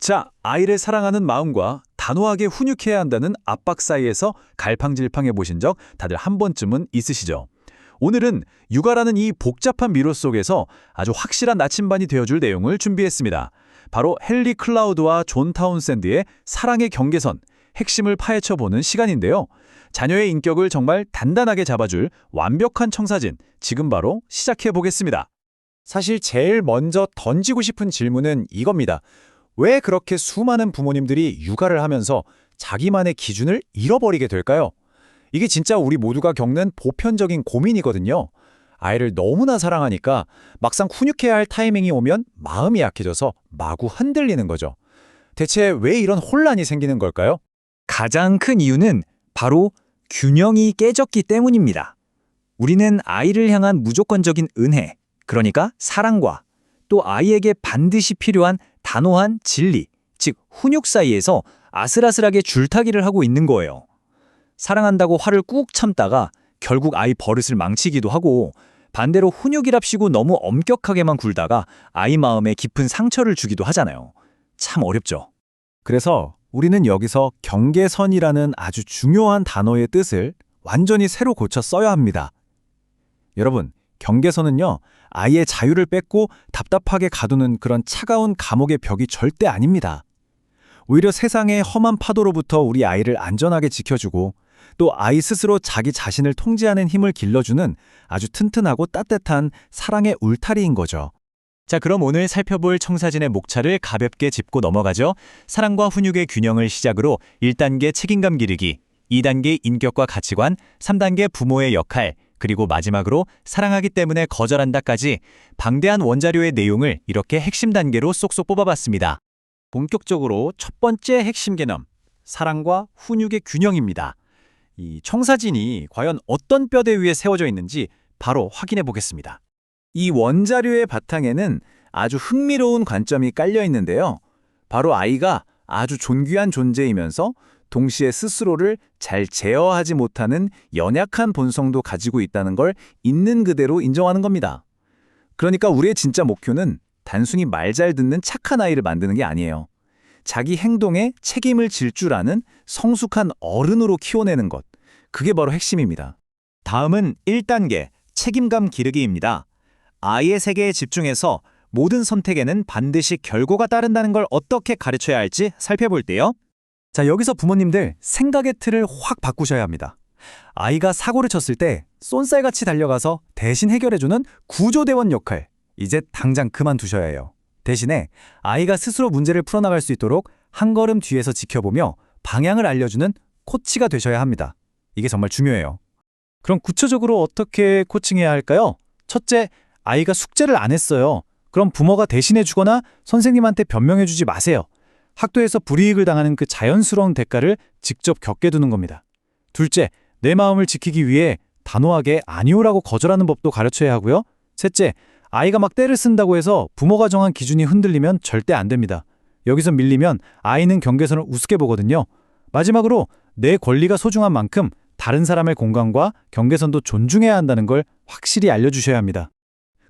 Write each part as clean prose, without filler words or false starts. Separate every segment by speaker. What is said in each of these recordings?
Speaker 1: 자, 아이를 사랑하는 마음과 단호하게 훈육해야 한다는 압박 사이에서 갈팡질팡해 보신 적 다들 한 번쯤은 있으시죠? 오늘은 육아라는 이 복잡한 미로 속에서 아주 확실한 나침반이 되어줄 내용을 준비했습니다. 바로 헨리 클라우드와 존 타운샌드의 사랑의 경계선, 핵심을 파헤쳐보는 시간인데요. 자녀의 인격을 정말 단단하게 잡아줄 완벽한 청사진, 지금 바로 시작해보겠습니다.
Speaker 2: 사실 제일 먼저 던지고 싶은 질문은 이겁니다. 왜 그렇게 수많은 부모님들이 육아를 하면서 자기만의 기준을 잃어버리게 될까요? 이게 진짜 우리 모두가 겪는 보편적인 고민이거든요. 아이를 너무나 사랑하니까 막상 훈육해야 할 타이밍이 오면 마음이 약해져서 마구 흔들리는 거죠. 대체 왜 이런 혼란이 생기는 걸까요?
Speaker 3: 가장 큰 이유는 바로 균형이 깨졌기 때문입니다. 우리는 아이를 향한 무조건적인 은혜, 그러니까 사랑과 또 아이에게 반드시 필요한 단호한 진리, 즉 훈육 사이에서 아슬아슬하게 줄타기를 하고 있는 거예요. 사랑한다고 화를 꾹 참다가 결국 아이 버릇을 망치기도 하고, 반대로 훈육이랍시고 너무 엄격하게만 굴다가 아이 마음에 깊은 상처를 주기도 하잖아요. 참 어렵죠.
Speaker 2: 그래서 우리는 여기서 경계선이라는 아주 중요한 단어의 뜻을 완전히 새로 고쳐 써야 합니다. 여러분, 경계선은요, 아이의 자유를 뺏고 답답하게 가두는 그런 차가운 감옥의 벽이 절대 아닙니다. 오히려 세상의 험한 파도로부터 우리 아이를 안전하게 지켜주고 또 아이 스스로 자기 자신을 통제하는 힘을 길러주는 아주 튼튼하고 따뜻한 사랑의 울타리인 거죠.
Speaker 3: 자, 그럼 오늘 살펴볼 청사진의 목차를 가볍게 짚고 넘어가죠. 사랑과 훈육의 균형을 시작으로 1단계 책임감 기르기, 2단계 인격과 가치관, 3단계 부모의 역할, 그리고 마지막으로 사랑하기 때문에 거절한다까지 방대한 원자료의 내용을 이렇게 핵심 단계로 쏙쏙 뽑아봤습니다.
Speaker 2: 본격적으로 첫 번째 핵심 개념, 사랑과 훈육의 균형입니다. 이 청사진이 과연 어떤 뼈대 위에 세워져 있는지 바로 확인해 보겠습니다. 이 원자료의 바탕에는 아주 흥미로운 관점이 깔려 있는데요. 바로 아이가 아주 존귀한 존재이면서 동시에 스스로를 잘 제어하지 못하는 연약한 본성도 가지고 있다는 걸 있는 그대로 인정하는 겁니다. 그러니까 우리의 진짜 목표는 단순히 말 잘 듣는 착한 아이를 만드는 게 아니에요. 자기 행동에 책임을 질 줄 아는 성숙한 어른으로 키워내는 것. 그게 바로 핵심입니다.
Speaker 3: 다음은 1단계 책임감 기르기입니다. 아이의 세계에 집중해서 모든 선택에는 반드시 결과가 따른다는 걸 어떻게 가르쳐야 할지 살펴볼게요.
Speaker 2: 자, 여기서 부모님들 생각의 틀을 확 바꾸셔야 합니다. 아이가 사고를 쳤을 때 쏜살같이 달려가서 대신 해결해주는 구조대원 역할, 이제 당장 그만두셔야 해요. 대신에 아이가 스스로 문제를 풀어나갈 수 있도록 한 걸음 뒤에서 지켜보며 방향을 알려주는 코치가 되셔야 합니다. 이게 정말 중요해요. 그럼 구체적으로 어떻게 코칭해야 할까요? 첫째, 아이가 숙제를 안 했어요. 그럼 부모가 대신해주거나 선생님한테 변명해주지 마세요. 학교에서 불이익을 당하는 그 자연스러운 대가를 직접 겪게 두는 겁니다. 둘째, 내 마음을 지키기 위해 단호하게 아니오라고 거절하는 법도 가르쳐야 하고요. 셋째, 아이가 막 떼를 쓴다고 해서 부모가 정한 기준이 흔들리면 절대 안 됩니다. 여기서 밀리면 아이는 경계선을 우습게 보거든요. 마지막으로 내 권리가 소중한 만큼 다른 사람의 공간과 경계선도 존중해야 한다는 걸 확실히 알려주셔야 합니다.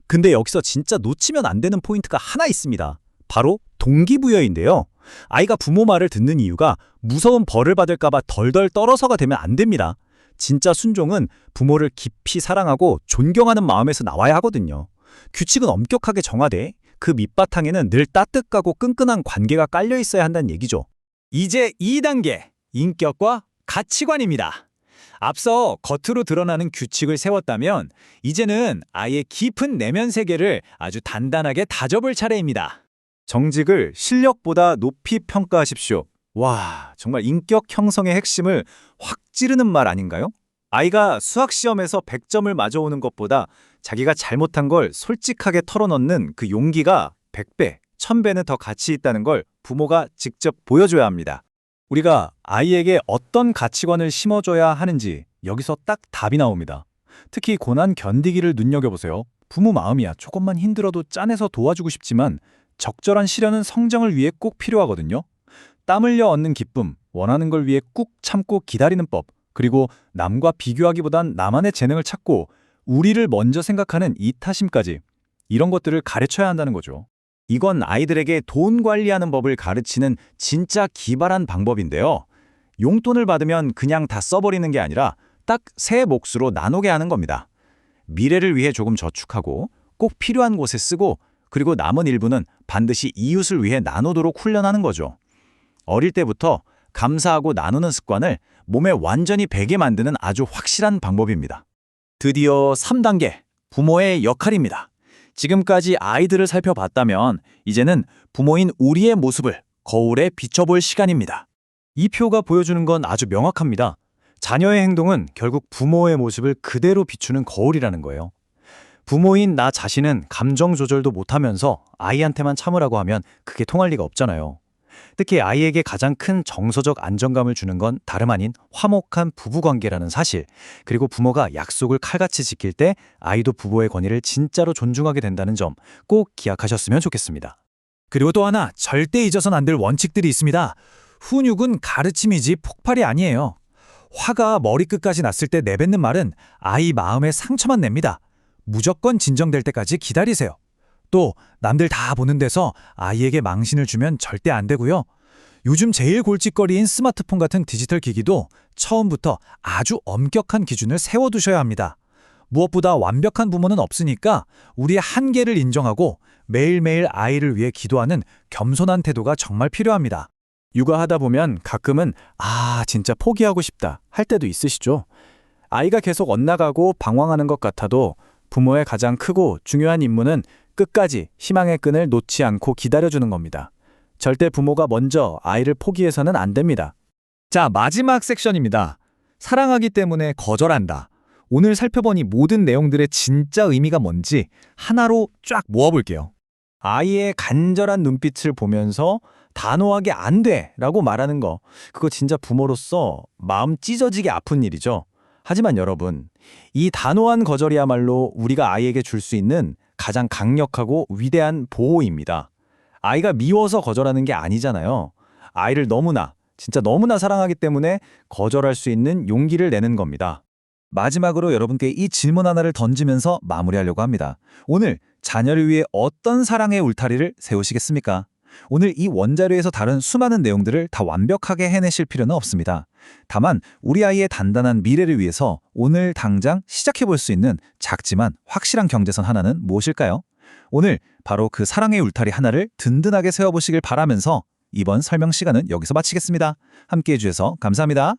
Speaker 3: 근데 여기서 진짜 놓치면 안 되는 포인트가 하나 있습니다. 바로 동기부여인데요. 아이가 부모 말을 듣는 이유가 무서운 벌을 받을까봐 덜덜 떨어서가 되면 안 됩니다. 진짜 순종은 부모를 깊이 사랑하고 존경하는 마음에서 나와야 하거든요. 규칙은 엄격하게 정하되 그 밑바탕에는 늘 따뜻하고 끈끈한 관계가 깔려 있어야 한다는 얘기죠. 이제 2단계, 인격과 가치관입니다. 앞서 겉으로 드러나는 규칙을 세웠다면 이제는 아이의 깊은 내면 세계를 아주 단단하게 다져볼 차례입니다.
Speaker 2: 정직을 실력보다 높이 평가하십시오. 와, 정말 인격 형성의 핵심을 확 찌르는 말 아닌가요? 아이가 수학시험에서 100점을 맞아오는 것보다 자기가 잘못한 걸 솔직하게 털어놓는 그 용기가 100배, 1000배는 더 가치 있다는 걸 부모가 직접 보여줘야 합니다. 우리가 아이에게 어떤 가치관을 심어줘야 하는지 여기서 딱 답이 나옵니다. 특히 고난 견디기를 눈여겨보세요. 부모 마음이야 조금만 힘들어도 짠해서 도와주고 싶지만 적절한 시련은 성장을 위해 꼭 필요하거든요. 땀 흘려 얻는 기쁨, 원하는 걸 위해 꾹 참고 기다리는 법, 그리고 남과 비교하기보단 나만의 재능을 찾고 우리를 먼저 생각하는 이타심까지, 이런 것들을 가르쳐야 한다는 거죠.
Speaker 3: 이건 아이들에게 돈 관리하는 법을 가르치는 진짜 기발한 방법인데요. 용돈을 받으면 그냥 다 써버리는 게 아니라 딱 세 몫으로 나누게 하는 겁니다. 미래를 위해 조금 저축하고 꼭 필요한 곳에 쓰고 그리고 남은 일부는 반드시 이웃을 위해 나누도록 훈련하는 거죠. 어릴 때부터 감사하고 나누는 습관을 몸에 완전히 배게 만드는 아주 확실한 방법입니다. 드디어 3단계, 부모의 역할입니다. 지금까지 아이들을 살펴봤다면 이제는 부모인 우리의 모습을 거울에 비춰볼 시간입니다. 이 표가 보여주는 건 아주 명확합니다. 자녀의 행동은 결국 부모의 모습을 그대로 비추는 거울이라는 거예요. 부모인 나 자신은 감정 조절도 못하면서 아이한테만 참으라고 하면 그게 통할 리가 없잖아요. 특히 아이에게 가장 큰 정서적 안정감을 주는 건 다름 아닌 화목한 부부관계라는 사실, 그리고 부모가 약속을 칼같이 지킬 때 아이도 부모의 권위를 진짜로 존중하게 된다는 점 꼭 기억하셨으면 좋겠습니다.
Speaker 1: 그리고 또 하나 절대 잊어선 안 될 원칙들이 있습니다. 훈육은 가르침이지 폭발이 아니에요. 화가 머리끝까지 났을 때 내뱉는 말은 아이 마음에 상처만 냅니다. 무조건 진정될 때까지 기다리세요. 또 남들 다 보는 데서 아이에게 망신을 주면 절대 안 되고요. 요즘 제일 골칫거리인 스마트폰 같은 디지털 기기도 처음부터 아주 엄격한 기준을 세워두셔야 합니다. 무엇보다 완벽한 부모는 없으니까 우리의 한계를 인정하고 매일매일 아이를 위해 기도하는 겸손한 태도가 정말 필요합니다.
Speaker 2: 육아하다 보면 가끔은 진짜 포기하고 싶다 할 때도 있으시죠? 아이가 계속 엇나가고 방황하는 것 같아도 부모의 가장 크고 중요한 임무는 끝까지 희망의 끈을 놓지 않고 기다려주는 겁니다. 절대 부모가 먼저 아이를 포기해서는 안 됩니다.
Speaker 4: 자, 마지막 섹션입니다. 사랑하기 때문에 거절한다. 오늘 살펴본 이 모든 내용들의 진짜 의미가 뭔지 하나로 쫙 모아볼게요.
Speaker 2: 아이의 간절한 눈빛을 보면서 단호하게 안 돼! 라고 말하는 거, 그거 진짜 부모로서 마음 찢어지게 아픈 일이죠. 하지만 여러분, 이 단호한 거절이야말로 우리가 아이에게 줄 수 있는 가장 강력하고 위대한 보호입니다. 아이가 미워서 거절하는 게 아니잖아요. 아이를 진짜 너무나 사랑하기 때문에 거절할 수 있는 용기를 내는 겁니다.
Speaker 1: 마지막으로 여러분께 이 질문 하나를 던지면서 마무리하려고 합니다. 오늘 자녀를 위해 어떤 사랑의 울타리를 세우시겠습니까? 오늘 이 원자료에서 다룬 수많은 내용들을 다 완벽하게 해내실 필요는 없습니다. 다만 우리 아이의 단단한 미래를 위해서 오늘 당장 시작해볼 수 있는 작지만 확실한 경제선 하나는 무엇일까요? 오늘 바로 그 사랑의 울타리 하나를 든든하게 세워보시길 바라면서 이번 설명 시간은 여기서 마치겠습니다. 함께해 주셔서 감사합니다.